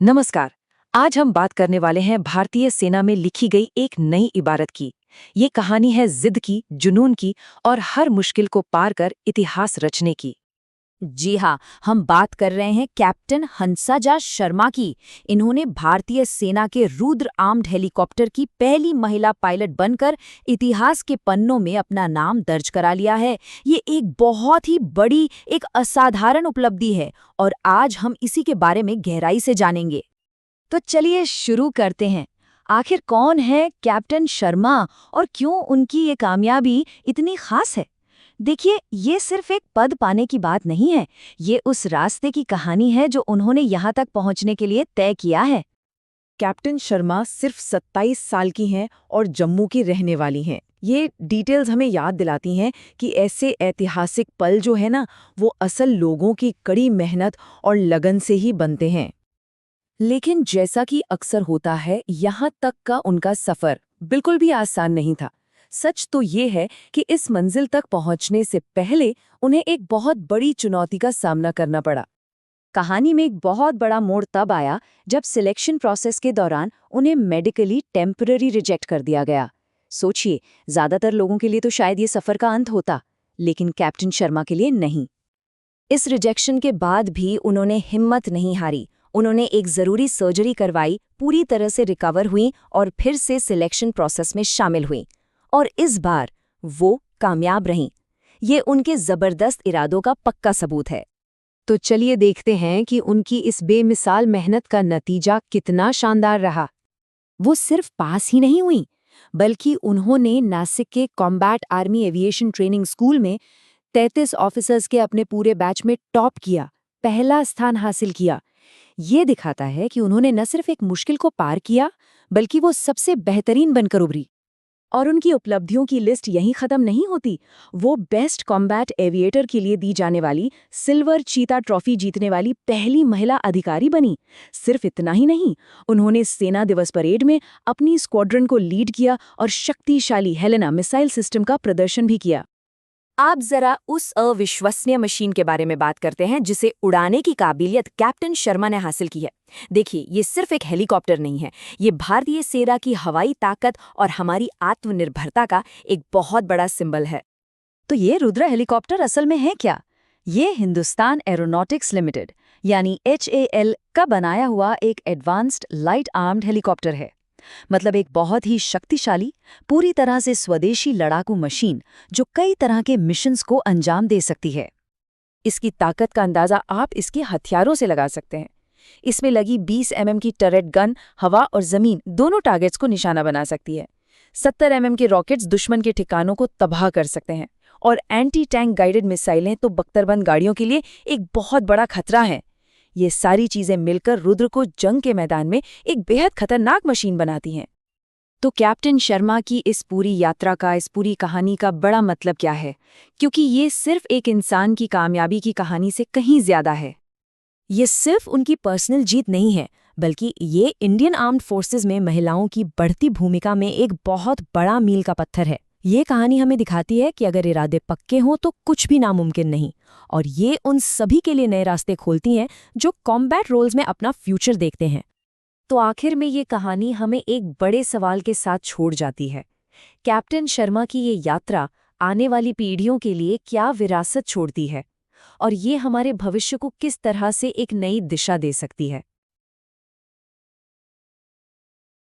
नमस्कार। आज हम बात करने वाले हैं भारतीय सेना में लिखी गई एक नई इबारत की। ये कहानी है जिद की, जुनून की और हर मुश्किल को पार कर इतिहास रचने की। जी हाँ, हम बात कर रहे हैं कैप्टन हंसाजा शर्मा की। इन्होंने भारतीय सेना के रुद्र आर्म्ड हेलीकॉप्टर की पहली महिला पायलट बनकर इतिहास के पन्नों में अपना नाम दर्ज करा लिया है। ये एक बहुत ही बड़ी, एक असाधारण उपलब्धि है और आज हम इसी के बारे में गहराई से जानेंगे। तो चलिए शुरू करते हैं। आखिर कौन है कैप्टन शर्मा और क्यों उनकी ये कामयाबी इतनी खास है? देखिए, ये सिर्फ एक पद पाने की बात नहीं है। ये उस रास्ते की कहानी है जो उन्होंने यहाँ तक पहुँचने के लिए तय किया है। कैप्टन शर्मा सिर्फ 27 साल की हैं और जम्मू की रहने वाली हैं। ये डिटेल्स हमें याद दिलाती हैं कि ऐसे ऐतिहासिक पल जो है ना, वो असल लोगों की कड़ी मेहनत और लगन से ही बनते हैं। लेकिन जैसा कि अक्सर होता है, यहाँ तक का उनका सफर बिल्कुल भी आसान नहीं था। सच तो ये है कि इस मंजिल तक पहुंचने से पहले उन्हें एक बहुत बड़ी चुनौती का सामना करना पड़ा। कहानी में एक बहुत बड़ा मोड़ तब आया जब सिलेक्शन प्रोसेस के दौरान उन्हें मेडिकली टेम्पररी रिजेक्ट कर दिया गया। सोचिए, ज्यादातर लोगों के लिए तो शायद ये सफर का अंत होता, लेकिन कैप्टन शर्मा के लिए नहीं। इस रिजेक्शन के बाद भी उन्होंने हिम्मत नहीं हारी। उन्होंने एक जरूरी सर्जरी करवाई, पूरी तरह से रिकवर हुई और फिर से सिलेक्शन प्रोसेस में शामिल हुई। और इस बार वो कामयाब रहीं। ये उनके जबरदस्त इरादों का पक्का सबूत है। तो चलिए देखते हैं कि उनकी इस बेमिसाल मेहनत का नतीजा कितना शानदार रहा। वो सिर्फ पास ही नहीं हुई, बल्कि उन्होंने नासिक के combat army aviation training school में 33 ऑफिसर्स के अपने पूरे बैच में टॉप किया, पहला स्थान हासिल किया। ये दिखाता है कि उन्होंने न सिर्फ एक मुश्किल को पार किया, बल्कि वो सबसे बेहतरीन बनकर उभरी। और उनकी उपलब्धियों की लिस्ट यहीं खत्म नहीं होती। वो बेस्ट कॉम्बैट एविएटर के लिए दी जाने वाली सिल्वर चीता ट्रॉफी जीतने वाली पहली महिला अधिकारी बनी। सिर्फ इतना ही नहीं, उन्होंने सेना दिवस परेड में अपनी स्क्वाड्रन को लीड किया और शक्तिशाली हेलेना मिसाइल सिस्टम का प्रदर्शन भी किया। आप जरा उस अविश्वसनीय मशीन के बारे में बात करते हैं जिसे उड़ाने की काबिलियत कैप्टन शर्मा ने हासिल की है। देखिए, ये सिर्फ एक हेलीकॉप्टर नहीं है, ये भारतीय सेना की हवाई ताकत और हमारी आत्मनिर्भरता का एक बहुत बड़ा सिंबल है। तो ये रुद्र हेलीकॉप्टर असल में है क्या? ये हिंदुस्तान एरोनॉटिक्स लिमिटेड यानी HAL का बनाया हुआ एक एडवांस्ड लाइट आर्म्ड हेलीकॉप्टर है। मतलब एक बहुत ही शक्तिशाली, पूरी तरह से स्वदेशी लड़ाकू मशीन जो कई तरह के मिशंस को अंजाम दे सकती है। इसकी ताकत का अंदाजा आप इसके हथियारों से लगा सकते हैं। इसमें लगी 20 mm की टरेट गन हवा और जमीन दोनों टारगेट्स को निशाना बना सकती है। 70 mm के रॉकेट्स दुश्मन के ठिकानों को तबाह कर सकते हैं और एंटी टैंक गाइडेड मिसाइलें तो बख्तरबंद गाड़ियों के लिए एक बहुत बड़ा खतरा है। ये सारी चीजें मिलकर रुद्र को जंग के मैदान में एक बेहद खतरनाक मशीन बनाती हैं। तो कैप्टन शर्मा की इस पूरी यात्रा का, इस पूरी कहानी का बड़ा मतलब क्या है? क्योंकि ये सिर्फ एक इंसान की कामयाबी की कहानी से कहीं ज्यादा है। ये सिर्फ उनकी पर्सनल जीत नहीं है, बल्कि ये इंडियन आर्म्ड फोर्सेस में महिलाओं की बढ़ती भूमिका में एक बहुत बड़ा मील का पत्थर है। ये कहानी हमें दिखाती है कि अगर इरादे पक्के हों तो कुछ भी नामुमकिन नहीं, और ये उन सभी के लिए नए रास्ते खोलती हैं जो कॉम्बैट रोल्स में अपना फ्यूचर देखते हैं। तो आखिर में ये कहानी हमें एक बड़े सवाल के साथ छोड़ जाती है। कैप्टन शर्मा की ये यात्रा आने वाली पीढ़ियों के लिए क्या विरासत छोड़ती है, और ये हमारे भविष्य को किस तरह से एक नई दिशा दे सकती है?